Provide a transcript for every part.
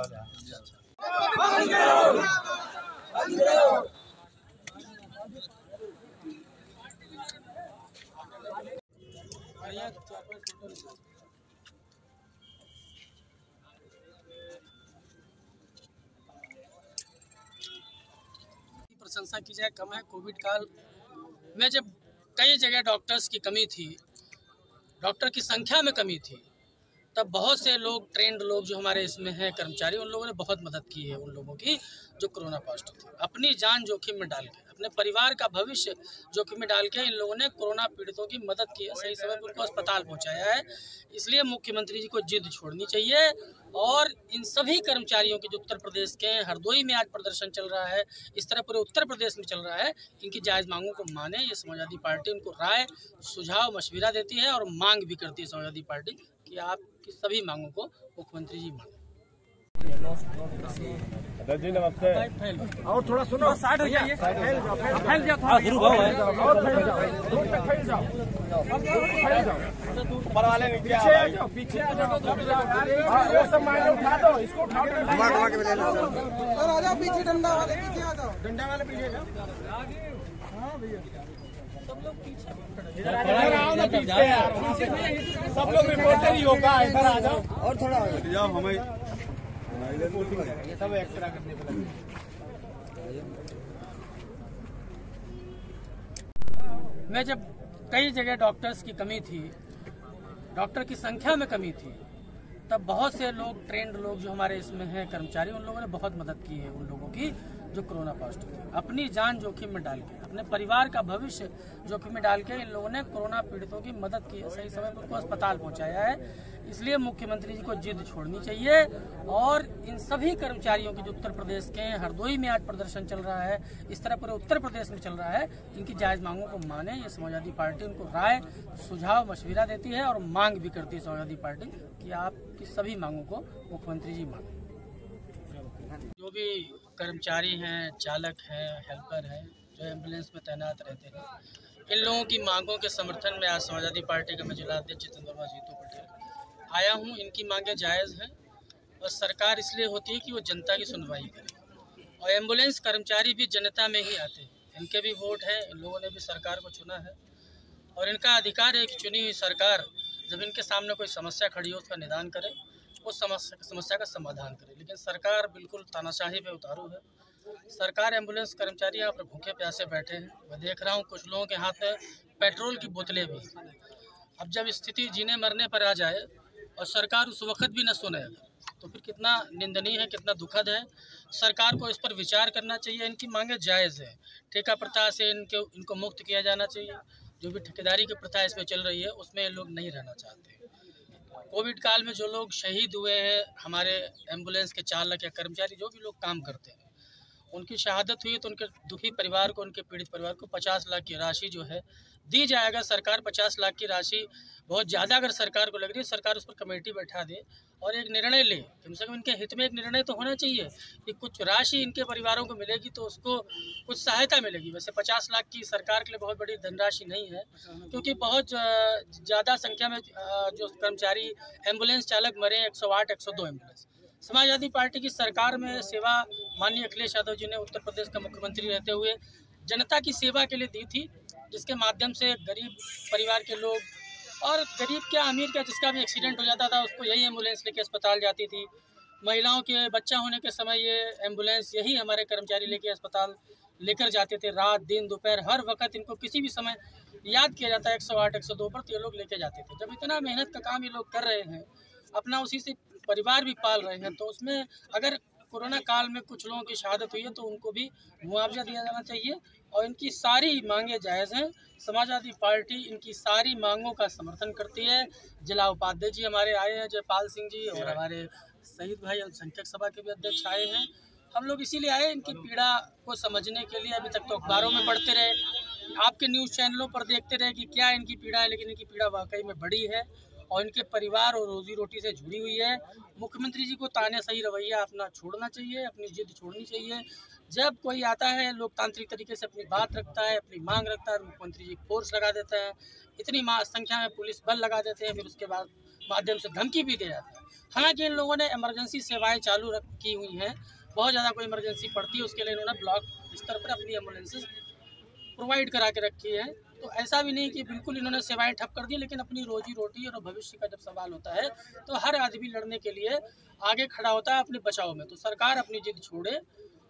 Media वाले। प्रशंसा की जाए कम है। कोविड काल में जब कई जगह डॉक्टर्स की कमी थी, डॉक्टर की संख्या में कमी थी, तब बहुत से लोग, ट्रेंड लोग जो हमारे इसमें हैं कर्मचारी, उन लोगों ने बहुत मदद की है उन लोगों की जो कोरोना पॉजिटिव थे। अपनी जान जोखिम में डाल के, अपने परिवार का भविष्य जोखिम में डाल के इन लोगों ने कोरोना पीड़ितों की मदद की है, सही समय पर उनको अस्पताल पहुंचाया है। इसलिए मुख्यमंत्री जी को जिद छोड़नी चाहिए और इन सभी कर्मचारियों के जो उत्तर प्रदेश के हरदोई में आज प्रदर्शन चल रहा है, इस तरह पूरे उत्तर प्रदेश में चल रहा है, इनकी जायज़ मांगों को माने। ये समाजवादी पार्टी उनको राय, सुझाव, मशविरा देती है और मांग भी करती है समाजवादी पार्टी कि आपकी सभी मांगों को मुख्यमंत्री जी माने। जी नमस्ते। और थोड़ा सुनो, साइड हो जाइए, फैल जाओ, ऊपर वाले नीचे आ जाओ, पीछे आ जाओ, वो सब माइंड उठा दो, इसको उठा के ले लो सर, आ जाओ पीछे, डंडा वाले पीछे आ जाओ, डंडा वाले पीछे जाओ। हाँ भैया, सब लोग पीछे इधर आओ ना, पीछे यार, सब लोग रिपोर्टर ही होगा, इधर आ जाओ और थोड़ा जाओ, हमें ये सब एक्स्ट्रा करने पे लगे। में जब कई जगह डॉक्टर्स की कमी थी, डॉक्टर की संख्या में कमी थी, तब बहुत से लोग, ट्रेंड लोग जो हमारे इसमें हैं कर्मचारी, उन लोगों ने बहुत मदद की है उन लोगों की जो कोरोना पॉजिटिव थे। अपनी जान जोखिम में डाल के, अपने परिवार का भविष्य जोखिम में डाल के इन लोगों ने कोरोना पीड़ितों की मदद की है, सही समय पर उनको अस्पताल पहुंचाया है। इसलिए मुख्यमंत्री जी को जिद छोड़नी चाहिए और इन सभी कर्मचारियों के जो उत्तर प्रदेश के हरदोई में आज प्रदर्शन चल रहा है, इस तरह पूरे उत्तर प्रदेश में चल रहा है, इनकी जायज़ मांगों को माने। ये समाजवादी पार्टी उनको राय, सुझाव, मशविरा देती है और मांग भी करती है समाजवादी पार्टी कि आपकी सभी मांगों को मुख्यमंत्री जी माने। जो भी कर्मचारी हैं, चालक हैं, हेल्पर हैं, जो एम्बुलेंस में तैनात रहते हैं, इन लोगों की मांगों के समर्थन में आज समाजवादी पार्टी का मैं जिलाध्यक्ष जितेंद्र वर्मा जीतू पटेल आया हूं। इनकी मांगें जायज़ हैं और सरकार इसलिए होती है कि वो जनता की सुनवाई करे, और एम्बुलेंस कर्मचारी भी जनता में ही आते हैं, इनके भी वोट है, इन लोगों ने भी सरकार को चुना है और इनका अधिकार है कि चुनी हुई सरकार जब इनके सामने कोई समस्या खड़ी हो उसका निदान करे, उस समस्या का समाधान करे। लेकिन सरकार बिल्कुल तानाशाही पे उतारू है। सरकार, एम्बुलेंस कर्मचारी यहाँ पर भूखे प्यासे बैठे हैं। मैं देख रहा हूँ कुछ लोगों के हाथ में पेट्रोल की बोतलें भी। अब जब स्थिति जीने मरने पर आ जाए और सरकार उस वक्त भी न सुने तो फिर कितना निंदनीय है, कितना दुखद है। सरकार को इस पर विचार करना चाहिए। इनकी मांगे जायज़ है। ठेका प्रथा से इनको मुक्त किया जाना चाहिए। जो भी ठेकेदारी की प्रथा इसमें चल रही है उसमें ये लोग नहीं रहना चाहते। कोविड काल में जो लोग शहीद हुए हैं, हमारे एम्बुलेंस के चालक या कर्मचारी, जो भी लोग काम करते हैं, उनकी शहादत हुई तो उनके दुखी परिवार को, उनके पीड़ित परिवार को 50 लाख की राशि जो है दी जाएगा। सरकार 50 लाख की राशि बहुत ज़्यादा अगर सरकार को लग रही है, सरकार उस पर कमेटी बैठा दे और एक निर्णय ले। कम से कम इनके हित में एक निर्णय तो होना चाहिए कि कुछ राशि इनके परिवारों को मिलेगी तो उसको कुछ सहायता मिलेगी। वैसे 50 लाख की सरकार के लिए बहुत बड़ी धनराशि नहीं है, क्योंकि बहुत ज़्यादा संख्या में जो कर्मचारी एम्बुलेंस चालक मरे, 108, 102 एम्बुलेंस। समाजवादी पार्टी की सरकार में सेवा माननीय अखिलेश यादव जी ने उत्तर प्रदेश का मुख्यमंत्री रहते हुए जनता की सेवा के लिए दी थी, जिसके माध्यम से गरीब परिवार के लोग, और गरीब क्या अमीर क्या, जिसका भी एक्सीडेंट हो जाता था उसको यही एम्बुलेंस लेके अस्पताल जाती थी। महिलाओं के बच्चा होने के समय ये एम्बुलेंस यही हमारे कर्मचारी लेके अस्पताल लेकर जाते थे। रात दिन दोपहर हर वक्त इनको किसी भी समय याद किया जाता है 108, 102 पर, तो ये लोग लेके जाते थे। जब इतना मेहनत का काम ये लोग कर रहे हैं, अपना उसी से परिवार भी पाल रहे हैं, तो उसमें अगर कोरोना काल में कुछ लोगों की शहादत हुई है तो उनको भी मुआवजा दिया जाना चाहिए और इनकी सारी मांगें जायज़ हैं। समाजवादी पार्टी इनकी सारी मांगों का समर्थन करती है। जिला उपाध्यक्ष जी हमारे आए हैं, जयपाल सिंह जी, और हमारे शहीद भाई अल्पसंख्यक सभा के भी अध्यक्ष आए हैं। हम लोग इसीलिए आए इनकी पीड़ा को समझने के लिए। अभी तक तो अखबारों में पढ़ते रहे, आपके न्यूज़ चैनलों पर देखते रहे कि क्या इनकी पीड़ा है, लेकिन इनकी पीड़ा वाकई में बड़ी है और इनके परिवार और रोजी रोटी से जुड़ी हुई है। मुख्यमंत्री जी को तानाशाही रवैया अपना छोड़ना चाहिए, अपनी जिद छोड़नी चाहिए। जब कोई आता है लोकतांत्रिक तरीके से अपनी बात रखता है, अपनी मांग रखता है, मुख्यमंत्री जी फोर्स लगा देते हैं, इतनी संख्या में पुलिस बल लगा देते हैं, फिर उसके बाद माध्यम से धमकी भी दिया जाता है। हालांकि इन लोगों ने इमरजेंसी सेवाएं चालू की हुई हैं, बहुत ज़्यादा कोई इमरजेंसी पड़ती है उसके लिए इन्होंने ब्लॉक स्तर पर अपनी एम्बुलेंसेज प्रोवाइड करा के रखी है। तो ऐसा भी नहीं कि बिल्कुल इन्होंने सेवाएं ठप कर दी, लेकिन अपनी रोजी रोटी और भविष्य का जब सवाल होता है तो हर आदमी लड़ने के लिए आगे खड़ा होता है अपने बचाव में। तो सरकार अपनी जिद छोड़े,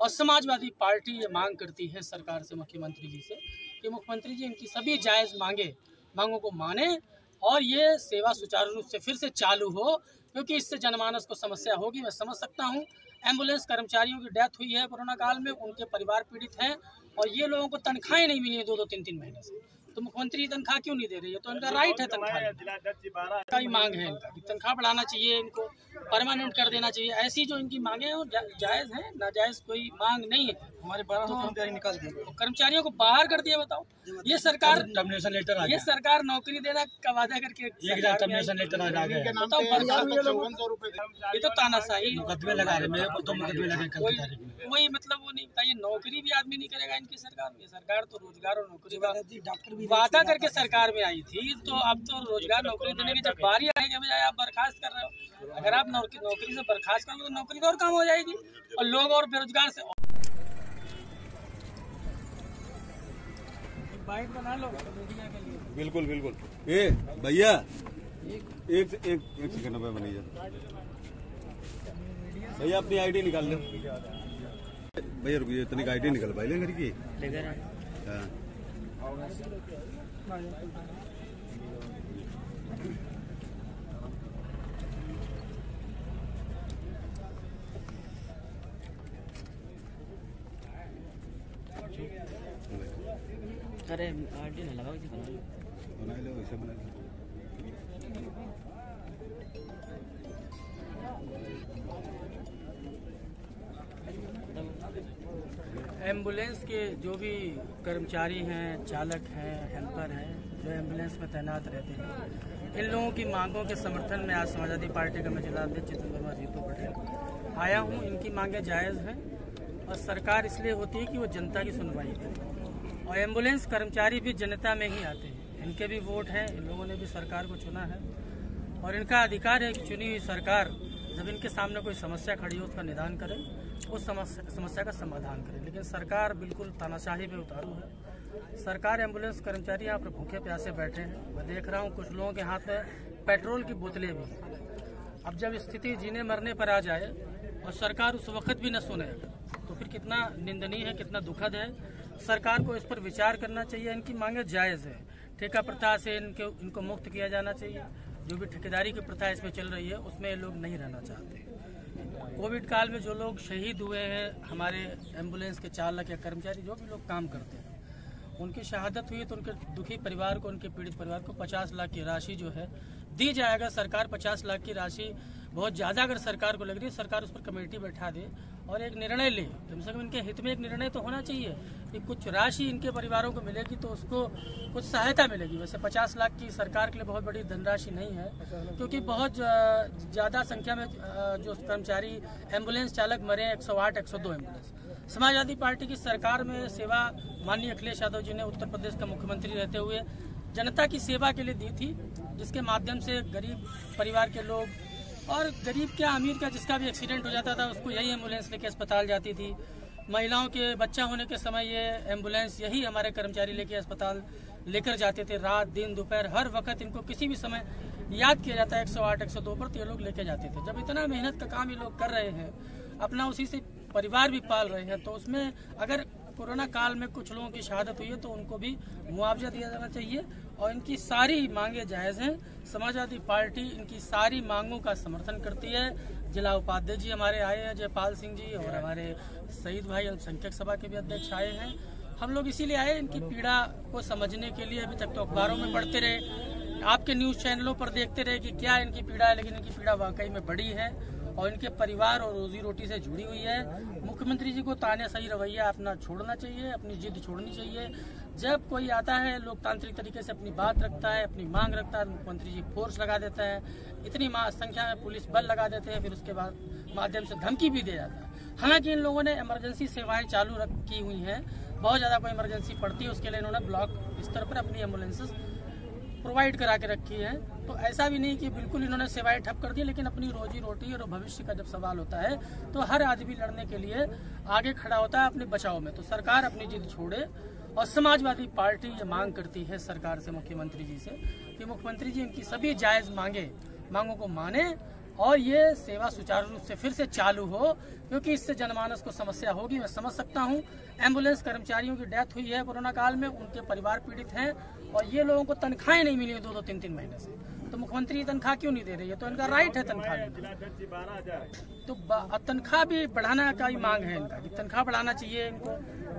और समाजवादी पार्टी ये मांग करती है सरकार से, मुख्यमंत्री जी से, कि मुख्यमंत्री जी इनकी सभी जायज़ मांगों को माने और ये सेवा सुचारू रूप से फिर से चालू हो, क्योंकि इससे जनमानस को समस्या होगी। मैं समझ सकता हूँ, एम्बुलेंस कर्मचारियों की डेथ हुई है कोरोना काल में, उनके परिवार पीड़ित हैं और ये लोगों को तनख्वाहें नहीं मिली है 2-2, 3-3 महीने से। तो मुख्यमंत्री तनख्वाह क्यों नहीं दे रही है? तो इनका राइट है, तनख्वाह का ही मांग है इनका कि तनख्वाह बढ़ाना चाहिए, इनको परमानेंट कर देना चाहिए। ऐसी जो इनकी मांगे हैं वो जायज़ है, नाजायज़ कोई मांग नहीं है। हमारे 1200 कर्मचारी निकाल दिए, कर्मचारियों को बाहर कर दिया। बताओ, ये सरकार टर्मिनेशन लेटर आ गया, ये सरकार नौकरी देना का वादा करके टर्मिनेशन लेटर आ गया। ये तो तानाशाही मुकदमे लगा रहे, कोई मतलब वो नहीं बताइए। नौकरी भी आदमी नहीं करेगा इनकी सरकार में। सरकार तो रोजगार और नौकरी का वादा करके सरकार में आई थी, तो अब तो रोजगार नौकरी देने की जब बारी आएगी बजाय आप बर्खास्त कर रहे हो। अगर आप नौकरी से बर्खास्त करोगे तो नौकरी तो और कम हो जाएगी और लोग और बेरोजगार से। बाइट बना लो मीडिया के लिए। बिल्कुल बिल्कुल। ए भैया एक सेकंड में बनी जाए भैया, अपनी आईडी निकाल लो भैया, रुकिए, इतनी आईडी निकल भाई ले घर की। हाँ अरे आईडी ना लगाओ, बना लो, ऐसे बना लो। एम्बुलेंस के जो भी कर्मचारी हैं, चालक हैं, हेल्पर हैं, जो एम्बुलेंस में तैनात रहते हैं, इन लोगों की मांगों के समर्थन में आज समाजवादी पार्टी का मैं जिलाध्यक्ष जितेंद्र वर्मा जीतू पटेल आया हूँ। इनकी मांगें जायज़ हैं और सरकार इसलिए होती है कि वो जनता की सुनवाई करे, और एम्बुलेंस कर्मचारी भी जनता में ही आते हैं। इनके भी वोट हैं, इन लोगों ने भी सरकार को चुना है और इनका अधिकार है कि चुनी हुई सरकार जब इनके सामने कोई समस्या खड़ी हो उसका निदान करे, उस समस्या का समाधान करे। लेकिन सरकार बिल्कुल तानाशाही पे उतारू है। सरकार एम्बुलेंस कर्मचारी यहाँ पर भूखे प्यासे बैठे हैं। मैं देख रहा हूँ कुछ लोगों के हाथ में पेट्रोल की बोतलें भी। अब जब स्थिति जीने मरने पर आ जाए और सरकार उस वक्त भी न सुने तो फिर कितना निंदनीय है, कितना दुखद है। सरकार को इस पर विचार करना चाहिए। इनकी मांगे जायज़ है। ठेका प्रथा से इनको मुक्त किया जाना चाहिए। जो भी ठेकेदारी की प्रथा इसमें चल रही है उसमें लोग नहीं रहना चाहते। कोविड काल में जो लोग शहीद हुए हैं, हमारे एम्बुलेंस के चालक या कर्मचारी जो भी लोग काम करते हैं, उनकी शहादत हुई तो उनके दुखी परिवार को, उनके पीड़ित परिवार को 50 लाख की राशि जो है दी जाएगा। सरकार 50 लाख की राशि बहुत ज़्यादा अगर सरकार को लग रही है, सरकार उस पर कमेटी बैठा दे और एक निर्णय ले। कम से कम इनके हित में एक निर्णय तो होना चाहिए कि कुछ राशि इनके परिवारों को मिलेगी तो उसको कुछ सहायता मिलेगी। वैसे 50 लाख की सरकार के लिए बहुत बड़ी धनराशि नहीं है, क्योंकि बहुत ज़्यादा संख्या में जो कर्मचारी एम्बुलेंस चालक मरे हैं, 108, 102 एम्बुलेंस। समाजवादी पार्टी की सरकार में सेवा माननीय अखिलेश यादव जी ने उत्तर प्रदेश का मुख्यमंत्री रहते हुए जनता की सेवा के लिए दी थी, जिसके माध्यम से गरीब परिवार के लोग और गरीब क्या अमीर क्या जिसका भी एक्सीडेंट हो जाता था उसको यही एम्बुलेंस लेके अस्पताल जाती थी। महिलाओं के बच्चा होने के समय ये एम्बुलेंस यही हमारे कर्मचारी लेके अस्पताल लेकर जाते थे। रात दिन दोपहर हर वक्त इनको किसी भी समय याद किया जाता है 108, 102 पर, तो ये लोग लेके जाते थे। जब इतना मेहनत का काम ये लोग कर रहे हैं, अपना उसी से परिवार भी पाल रहे हैं, तो उसमें अगर कोरोना काल में कुछ लोगों की शहादत हुई है तो उनको भी मुआवजा दिया जाना चाहिए। और इनकी सारी मांगे जायज़ हैं। समाजवादी पार्टी इनकी सारी मांगों का समर्थन करती है। जिला उपाध्यक्ष जी हमारे आए हैं, जयपाल सिंह जी, और हमारे शहीद भाई अल्पसंख्यक सभा के भी अध्यक्ष आए हैं। हम लोग इसीलिए आए इनकी पीड़ा को समझने के लिए। अभी तक तो अखबारों में पढ़ते रहे, आपके न्यूज़ चैनलों पर देखते रहे कि क्या इनकी पीड़ा है, लेकिन इनकी पीड़ा वाकई में बड़ी है और इनके परिवार और रोजी रोटी से जुड़ी हुई है। मुख्यमंत्री जी को तानाशाही रवैया अपना छोड़ना चाहिए, अपनी जिद छोड़नी चाहिए। जब कोई आता है लोकतांत्रिक तरीके से अपनी बात रखता है, अपनी मांग रखता है, मुख्यमंत्री जी फोर्स लगा देता है, इतनी संख्या में पुलिस बल लगा देते हैं, फिर उसके बाद माध्यम से धमकी भी दे जाता है। हालांकि इन लोगों ने इमरजेंसी सेवाएं चालू की हुई हैं, बहुत ज़्यादा कोई इमरजेंसी पड़ती है उसके लिए इन्होंने ब्लॉक स्तर पर अपनी एम्बुलेंसेज प्रोवाइड करा के रखी है। तो ऐसा भी नहीं कि बिल्कुल इन्होंने सेवाएं ठप कर दी, लेकिन अपनी रोजी रोटी और भविष्य का जब सवाल होता है तो हर आदमी लड़ने के लिए आगे खड़ा होता है अपने बचाव में। तो सरकार अपनी जिद छोड़े, और समाजवादी पार्टी ये मांग करती है सरकार से, मुख्यमंत्री जी से, कि मुख्यमंत्री जी इनकी सभी जायज मांगों को माने और ये सेवा सुचारू रूप से फिर से चालू हो, क्योंकि इससे जनमानस को समस्या होगी। मैं समझ सकता हूँ, एम्बुलेंस कर्मचारियों की डेथ हुई है कोरोना काल में, उनके परिवार पीड़ित हैं और ये लोगों को तनख्वाहें नहीं मिली 2-2, 3-3 महीने से। तो मुख्यमंत्री तनख्वाह क्यों नहीं दे रही है? तो इनका राइट है तनख्वाह। तो तनख्वाह भी बढ़ाना का ही मांग है इनका, कि तनख्वाह बढ़ाना चाहिए, इनको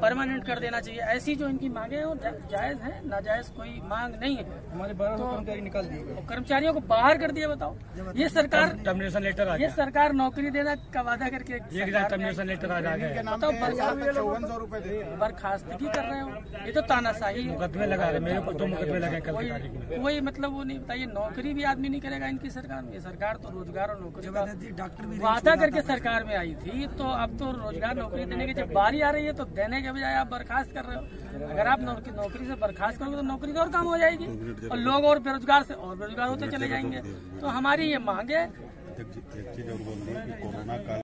परमानेंट कर देना चाहिए। ऐसी जो इनकी मांगे हैं वो जायज है, नाजायज कोई मांग नहीं है। हमारे 12 कर्मचारी निकाल दिए, कर्मचारियों को बाहर कर दिया। बताओ, ये सरकार टर्मिनेशन लेटर आ ये सरकार नौकरी देना का वादा करके टर्मिनेशन लेटर आ गया। बताओ, बर्खास्तगी कर रहे हो, ये तो तानाशाही है। मुकदमे लगा रहे, मेरे ऊपर 2 मुकदमे लगे कल की तारीख में। कोई मतलब वो नहीं, बताइए, नौकरी भी आदमी नहीं करेगा इनकी सरकार में। ये सरकार तो रोजगार और नौकरी का वादा करके सरकार में आई थी, तो अब तो रोजगार नौकरी देने की जब बारी आ रही है तो देने के बजाय आप बर्खास्त कर रहे हो। अगर आप नौकरी से बर्खास्त करोगे तो नौकरी तो और कम हो जाएगी और लोग और बेरोजगार से और बेरोजगार होते चले जाएंगे। तो हमारी ये मांग है। एक चीज और बोल दी कि कोरोना काल